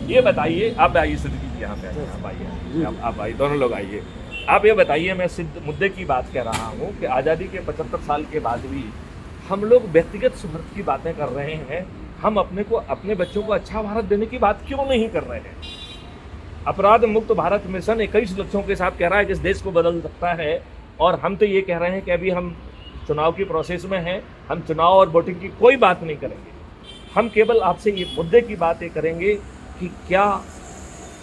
ये बताइए, आप आइए सिद्दीकी जी, यहाँ पे आइए, आप आइए, आप आइए, दोनों लोग आइए। आप ये बताइए, मैं सिद्ध मुद्दे की बात कह रहा हूँ कि आज़ादी के 75 साल के बाद भी हम लोग व्यक्तिगत स्वार्थ की बातें कर रहे हैं। हम अपने बच्चों को अच्छा भारत देने की बात क्यों नहीं कर रहे हैं? अपराध मुक्त भारत मिशन 21 लक्ष्यों के साथ कह रहा है कि इस देश को बदल सकता है, और हम तो ये कह रहे हैं कि अभी हम चुनाव की प्रोसेस में हैं, हम चुनाव और वोटिंग की कोई बात नहीं करेंगे। हम केवल आपसे ये मुद्दे की बात ये करेंगे कि क्या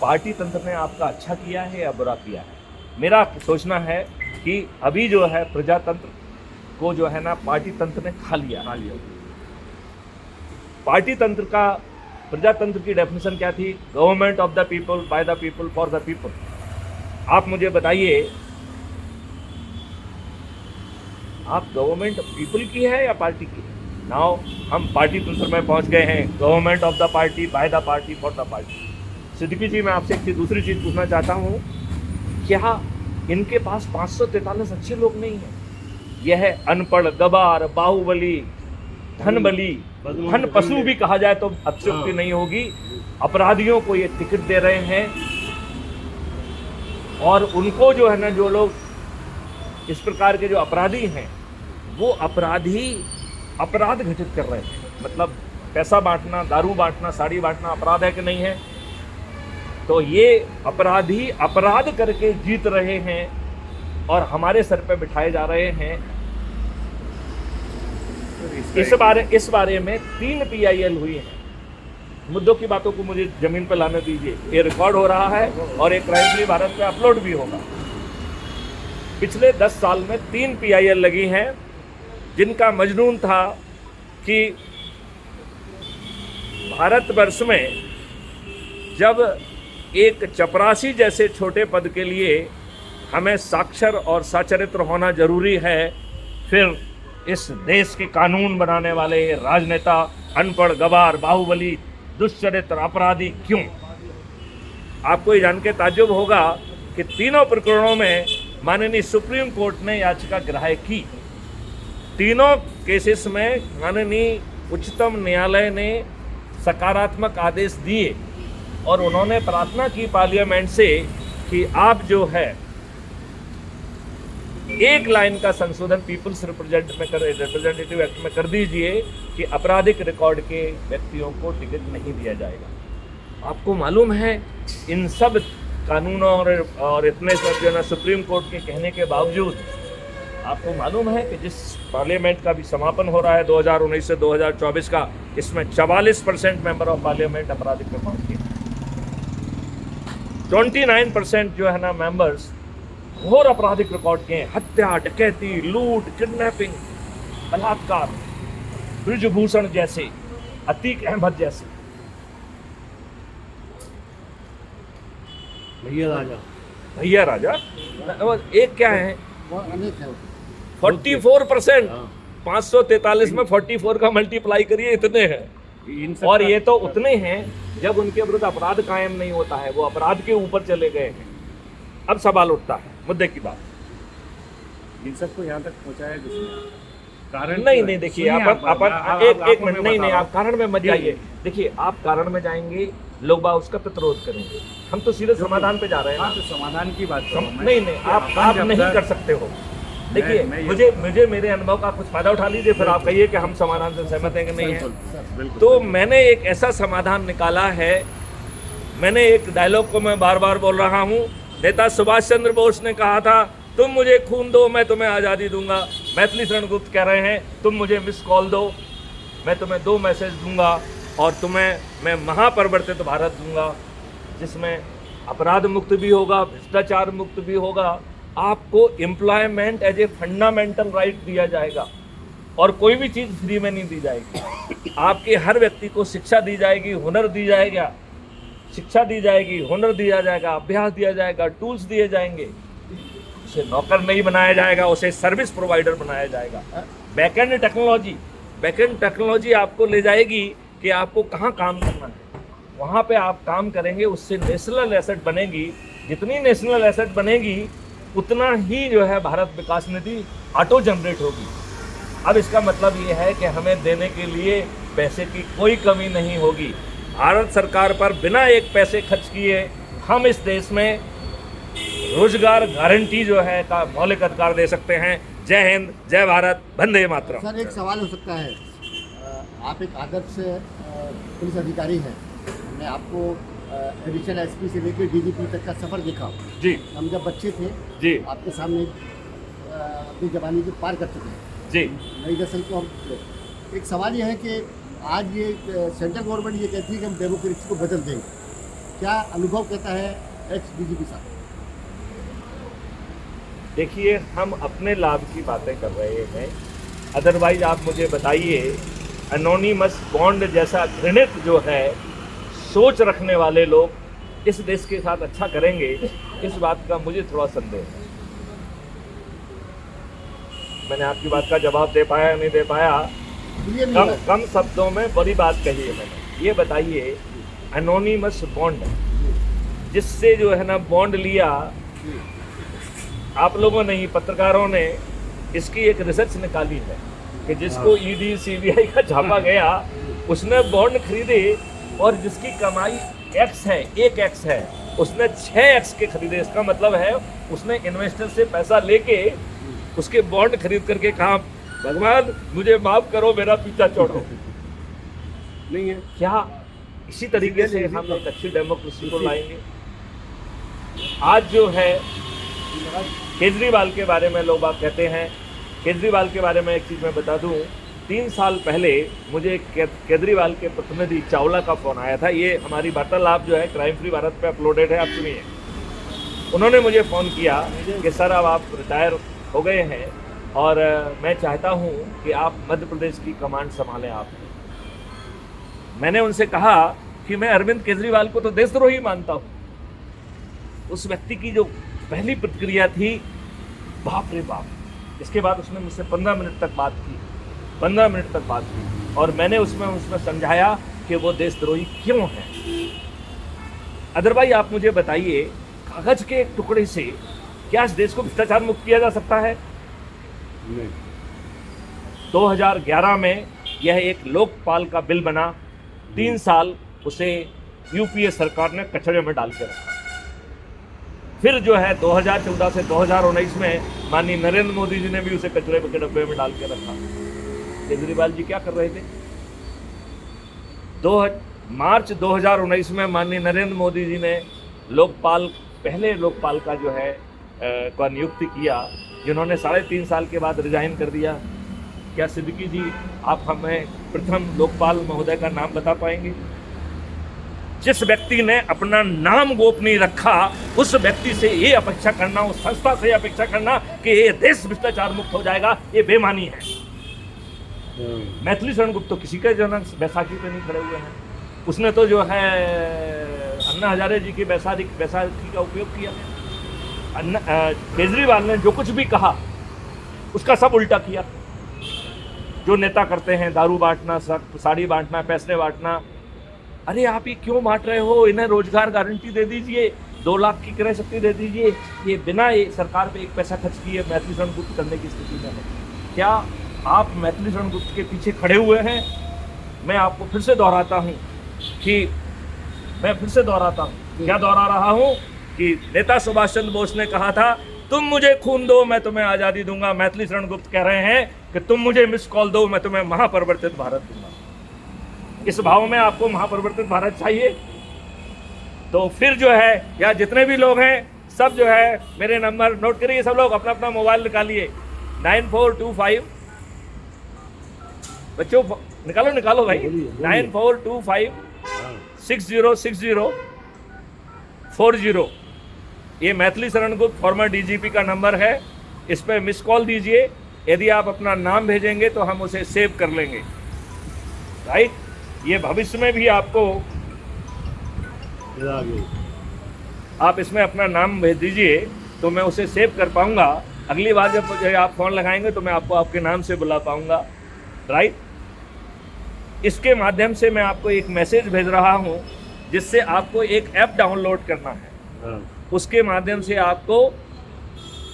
पार्टी तंत्र ने आपका अच्छा किया है या बुरा किया है। मेरा सोचना है कि अभी जो है प्रजातंत्र को जो है ना पार्टी तंत्र ने खा लिया। पार्टी तंत्र का, प्रजातंत्र की डेफिनेशन क्या थी? Government of the people, by the people, for the people. आप मुझे बताइए, आप गवर्नमेंट पीपल की है या पार्टी की? नाउ हम पार्टी तंत्र में पहुंच गए हैं, government of the party, by the party, for the party. Siddiqui ji, मैं आपसे एक दूसरी चीज पूछना चाहता हूं, क्या इनके पास 543 अच्छे लोग नहीं हैं? यह अनपढ़, गवार, बाहुबली, धनबली, धन पशु भी कहा जाए तो अत्युक्ति नहीं होगी, अपराधियों को ये टिकट दे रहे हैं। और उनको जो है ना, जो लोग इस प्रकार के जो अपराधी हैं, वो अपराधी अपराध घटित कर रहे हैं। मतलब पैसा बांटना, दारू बांटना, साड़ी बांटना अपराध है कि नहीं है? तो ये अपराधी अपराध करके जीत रहे हैं और हमारे सर पे बिठाए जा रहे हैं। इस बारे में 3 PIL हुई हैं। मुद्दों की बातों को मुझे जमीन पर लाने दीजिए। ये रिकॉर्ड हो रहा है और एक क्राइम भारत पे अपलोड भी होगा। पिछले 10 साल में 3 PIL लगी हैं, जिनका मजनून था कि भारतवर्ष में जब एक चपरासी जैसे छोटे पद के लिए हमें साक्षर और सचरित्र होना जरूरी है, फिर इस देश के कानून बनाने वाले राजनेता अनपढ़, गवार, बाहुबली, दुष्चरित्र, अपराधी क्यों? आपको ये जान के ताज्जुब होगा कि तीनों प्रकरणों में माननीय सुप्रीम कोर्ट ने याचिका ग्राह्य की। तीनों केसेस में माननीय उच्चतम न्यायालय ने सकारात्मक आदेश दिए और उन्होंने प्रार्थना की पार्लियामेंट से कि आप जो है एक लाइन का संशोधन पीपल्स रिप्रेजेंटेटिव एक्ट में कर दीजिए कि आपराधिक रिकॉर्ड के व्यक्तियों को टिकट नहीं दिया जाएगा। आपको मालूम है, इन सब कानूनों और इतने सब जो है सुप्रीम कोर्ट के कहने के बावजूद आपको मालूम है कि जिस पार्लियामेंट का भी समापन हो रहा है 2019 से 2024 का, इसमें 44% मेंबर ऑफ पार्लियामेंट आपराधिक रिकॉर्ड के, 29% जो है ना मेंबर्स घोर आपराधिक रिकॉर्ड के हैं। हत्या, डकैती, लूट, किडनैपिंग, बलात्कार, ब्रिजभूषण जैसे, अतीक अहमद जैसे। भैया राजा एक क्या है? 44%, 543 में 44 का मल्टीप्लाई करिए, इतने हैं। और ये तो उतने हैं जब उनके विरुद्ध अपराध कायम नहीं होता है, वो अपराध के ऊपर चले गए हैं। अब सवाल उठता है मुद्दे की बात, इन सबको यहाँ तक पहुँचाया किसने? कारण नहीं देखिए, आप एक मिनट, नहीं आप कारण में मत जाइए। देखिए, आप कारण में जाएंगे, लोग बाग उसका प्रतिरोध करेंगे। हम तो सीधे समाधान पे जा रहे हैं। तो समाधान की बात नहीं आप नहीं कर सकते हो। देखिए, मुझे मेरे अनुभव का कुछ फायदा उठा लीजिए, फिर आप कहिए कि हम समाधान से सहमत हैं कि नहीं है। तो मैंने एक ऐसा समाधान निकाला है। मैंने एक डायलॉग को मैं बार बार बोल रहा हूँ। नेता सुभाष चंद्र बोस ने कहा था, तुम मुझे खून दो, मैं तुम्हें आज़ादी दूंगा। मैथिली शरण गुप्त कह रहे हैं, तुम मुझे मिस कॉल दो, मैं तुम्हें 2 मैसेज दूंगा और तुम्हें मैं महापरिवर्तित भारत दूंगा, जिसमें अपराध मुक्त भी होगा, भ्रष्टाचार मुक्त भी होगा। आपको employment as a fundamental right दिया जाएगा और कोई भी चीज़ फ्री में नहीं दी जाएगी। आपके हर व्यक्ति को शिक्षा दी जाएगी, हुनर दी जाएगा, शिक्षा दी जाएगी, हुनर दिया जाएगा, अभ्यास दिया जाएगा, टूल्स दिए जाएंगे। उसे नौकर नहीं बनाया जाएगा, उसे सर्विस प्रोवाइडर बनाया जाएगा। बैकएंड टेक्नोलॉजी आपको ले जाएगी कि आपको कहाँ काम करना है, वहाँ पे आप काम करेंगे। उससे नेशनल एसेट बनेगी। जितनी नेशनल एसेट बनेगी उतना ही जो है भारत विकास निधि ऑटो जनरेट होगी। अब इसका मतलब ये है कि हमें देने के लिए पैसे की कोई कमी नहीं होगी। भारत सरकार पर बिना एक पैसे खर्च किए हम इस देश में रोजगार गारंटी जो है का मौलिक अधिकार दे सकते हैं। जय हिंद, जय भारत, वंदे मातरम। सर एक सवाल हो सकता है, आप एक आदर्श पुलिस अधिकारी हैं, हमने आपको एडिशनल एसपी से लेकर डीजीपी तक का सफ़र देखा जी। हम जब बच्चे थे जी। आपके सामने अपनी जवानी को पार कर चुके हैं जी। नई नस्ल को हम एक सवाल ये है कि आज ये सेंट्रल गवर्नमेंट ये कहती है कि हम डेमोक्रेसी को बदल देंगे, क्या अनुभव कहता है एक्स डीजीपी साहब? देखिए, हम अपने लाभ की बातें कर रहे हैं, अदरवाइज आप मुझे बताइए एनोनिमस बॉन्ड जैसा घृणित जो है सोच रखने वाले लोग इस देश के साथ अच्छा करेंगे, इस बात का मुझे थोड़ा संदेह है। मैंने आपकी बात का जवाब दे पाया नहीं दे पाया, कम शब्दों में बड़ी बात कही है मैंने। ये बताइए एनोनिमस बॉन्ड जिससे जो है ना बॉन्ड लिया, आप लोगों ने ही, पत्रकारों ने इसकी एक रिसर्च निकाली है कि जिसको ईडी सीबीआई का छापा गया उसने बॉन्ड खरीदे और जिसकी कमाई एक्स है, 1x है, उसने 6x के खरीदे। इसका मतलब है उसने इन्वेस्टर से पैसा लेके उसके बॉन्ड खरीद करके कहा भगवान मुझे माफ करो, मेरा पीछा छोड़ो। नहीं है क्या? इसी तरीके से हम एक अच्छी डेमोक्रेसी को लाएंगे। आज जो है केजरीवाल के बारे में लोग बात कहते हैं, केजरीवाल के बारे में एक चीज़ मैं बता दूं, 3 साल पहले मुझे केजरीवाल के प्रतिनिधि चावला का फ़ोन आया था। ये हमारी वार्तालाप जो है क्राइम फ्री भारत पे अपलोडेड है, आप सुनिए। उन्होंने मुझे फ़ोन किया कि सर अब आप रिटायर हो गए हैं और मैं चाहता हूँ कि आप मध्य प्रदेश की कमांड संभालें आप। मैंने उनसे कहा कि मैं अरविंद केजरीवाल को तो देशद्रोही मानता हूँ। उस व्यक्ति की जो पहली प्रतिक्रिया थी, बाप रे बाप। इसके बाद उसने मुझसे 15 मिनट तक बात की, 15 मिनट तक बात की, और मैंने उसमें समझाया कि वो देशद्रोही क्यों है। अदरवाइज आप मुझे बताइए, कागज के एक टुकड़े से क्या इस देश को भ्रष्टाचार मुक्त किया जा सकता है? नहीं। 2011 में यह एक लोकपाल का बिल बना, 3 साल उसे यूपीए सरकार ने कचरे में डाल के रखा। फिर जो है 2014 से 2019 में माननीय नरेंद्र मोदी जी ने भी उसे कचरे के डब्बे में डाल के रखा। केजरीवाल जी क्या कर रहे थे? मार्च 2019 में माननीय नरेंद्र मोदी जी ने लोकपाल, पहले लोकपाल का जो है का नियुक्ति किया, जिन्होंने 3.5 साल के बाद रिजाइन कर दिया। क्या सिद्दीकी जी आप हमें प्रथम लोकपाल महोदय का नाम बता पाएंगे? जिस व्यक्ति ने अपना नाम गोपनीय रखा, उस व्यक्ति से ये अपेक्षा करना, उस संस्था से अपेक्षा करना कि ये देश भ्रष्टाचार मुक्त हो जाएगा, ये बेमानी है। मैथिली शरण गुप्त तो किसी के जनक बैसाखी पे नहीं खड़े हुए हैं। उसने तो जो है अन्ना हजारे जी की बैसाखी का उपयोग किया। केजरीवाल ने जो कुछ भी कहा उसका सब उल्टा किया। जो नेता करते हैं, दारू बांटना, साड़ी बांटना, पैसे बांटना, अरे आप ये क्यों बांट रहे हो? इन्हें रोजगार गारंटी दे दीजिए, 2 लाख की क्रय शक्ति दे दीजिए। ये बिना ये सरकार पे 1 पैसा खर्च किए मैथिली शरण गुप्त करने की स्थिति में है। क्या आप मैथिली शरण गुप्त के पीछे खड़े हुए हैं? मैं आपको फिर से दोहराता हूँ क्या दोहरा रहा हूँ कि नेता सुभाष चंद्र बोस ने कहा था, तुम मुझे खून दो मैं तुम्हें आज़ादी दूंगा। मैथिली शरण गुप्त कह रहे हैं कि तुम मुझे मिस कॉल दो मैं तुम्हें महापरिवर्तित भारत दूंगा। इस भाव में आपको महापरिवर्तित भारत चाहिए तो फिर जो है, या जितने भी लोग हैं सब जो है मेरे नंबर नोट करिए, सब लोग अपना अपना मोबाइल निकालिए, 9425 बच्चों निकालो भाई, 9425 606040। ये मैथिली शरण गुप्त फॉर्मर डीजीपी का नंबर है, इस पर मिस कॉल दीजिए। यदि आप अपना नाम भेजेंगे तो हम उसे सेव कर लेंगे, राइट। ये भविष्य में भी आपको, आप इसमें अपना नाम भेज दीजिए तो मैं उसे सेव कर पाऊंगा। अगली बार जब मुझे आप फ़ोन लगाएंगे तो मैं आपको आपके नाम से बुला पाऊंगा, राइट। इसके माध्यम से मैं आपको एक मैसेज भेज रहा हूं, जिससे आपको एक ऐप डाउनलोड करना है। उसके माध्यम से आपको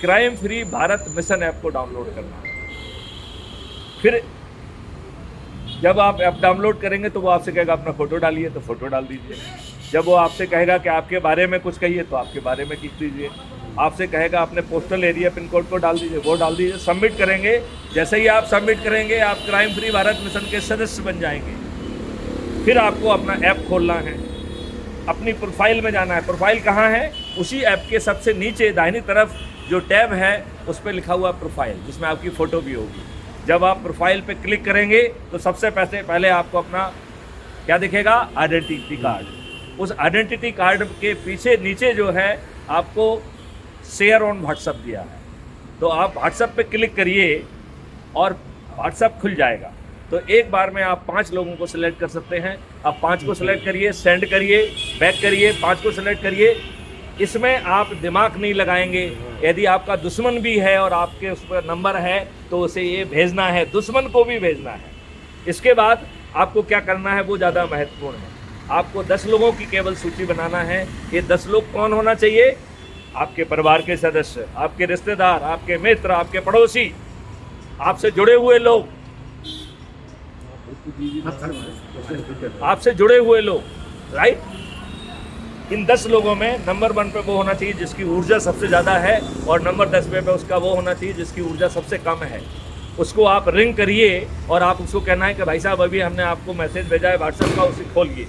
crime free Bharat mission app को डाउनलोड करना है। फिर जब आप ऐप डाउनलोड करेंगे तो वो आपसे कहेगा अपना फ़ोटो डालिए, तो फ़ोटो डाल दीजिए। जब वो आपसे कहेगा कि आपके बारे में कुछ कहिए, तो आपके बारे में लिख दीजिए। आपसे कहेगा अपने पोस्टल एरिया पिन कोड को डाल दीजिए, वो डाल दीजिए। सबमिट करेंगे, जैसे ही आप सबमिट करेंगे आप क्राइम फ्री भारत मिशन के सदस्य बन जाएंगे। फिर आपको अपना ऐप खोलना है, अपनी प्रोफाइल में जाना है। प्रोफाइल कहाँ है? उसी ऐप के सबसे नीचे दाहिनी तरफ जो टैब है उस पर लिखा हुआ प्रोफाइल, जिसमें आपकी फ़ोटो भी होगी। जब आप प्रोफाइल पे क्लिक करेंगे तो सबसे पहले आपको अपना क्या दिखेगा? Identity card. उस आइडेंटिटी कार्ड के पीछे नीचे जो है आपको शेयर ऑन व्हाट्सएप दिया है, तो आप व्हाट्सएप पे क्लिक करिए और व्हाट्सएप खुल जाएगा। तो एक बार में आप 5 लोगों को सिलेक्ट कर सकते हैं। आप 5 को सिलेक्ट करिए, सेंड करिए, बैक करिए, 5 को सिलेक्ट करिए। इसमें आप दिमाग नहीं लगाएंगे। यदि आपका दुश्मन भी है और आपके उस पर नंबर है तो उसे ये भेजना है, दुश्मन को भी भेजना है। इसके बाद आपको क्या करना है वो ज़्यादा महत्वपूर्ण है। आपको 10 लोगों की केवल सूची बनाना है। ये 10 लोग कौन होना चाहिए? आपके परिवार के सदस्य, आपके रिश्तेदार, आपके मित्र, आपके पड़ोसी, आपसे जुड़े हुए लोग, आपसे जुड़े हुए लोग, राइट। इन 10 लोगों में नंबर 1 पे वो होना चाहिए जिसकी ऊर्जा सबसे ज़्यादा है, और नंबर 10 पे उसका वो होना चाहिए जिसकी ऊर्जा सबसे कम है। उसको आप रिंग करिए और आप उसको कहना है कि भाई साहब अभी हमने आपको मैसेज भेजा है व्हाट्सएप का, उसे खोलिए।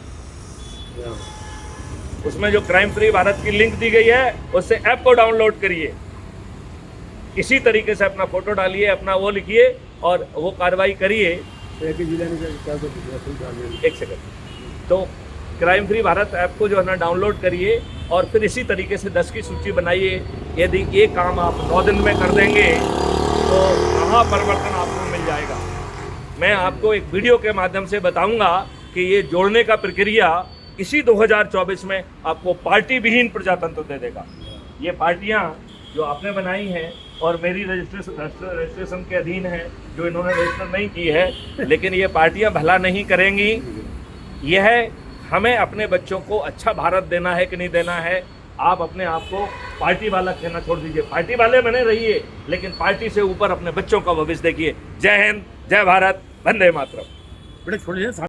उसमें जो क्राइम फ्री भारत की लिंक दी गई है उससे ऐप को डाउनलोड करिए। इसी तरीके से अपना फ़ोटो डालिए, अपना वो लिखिए और वो कार्रवाई करिए। एक सेकंड। तो क्राइम फ्री भारत ऐप को जो है ना डाउनलोड करिए और फिर इसी तरीके से 10 की सूची बनाइए। यदि ये काम आप 9 दिन में कर देंगे तो कहाँ परिवर्तन आपको मिल जाएगा। मैं आपको एक वीडियो के माध्यम से बताऊंगा कि ये जोड़ने का प्रक्रिया इसी 2024 में आपको पार्टी विहीन प्रजातंत्र दे देगा। ये पार्टियां जो आपने बनाई हैं और मेरी रजिस्ट्रेशन के अधीन है, जो इन्होंने रजिस्टर नहीं की है, लेकिन ये पार्टियां भला नहीं करेंगी। यह हमें अपने बच्चों को अच्छा भारत देना है कि नहीं देना है। आप अपने आप को पार्टी वाला कहना छोड़ दीजिए। पार्टी वाले बने रहिए, लेकिन पार्टी से ऊपर अपने बच्चों का भविष्य देखिए। जय हिंद, जय भारत, वंदे मातरम।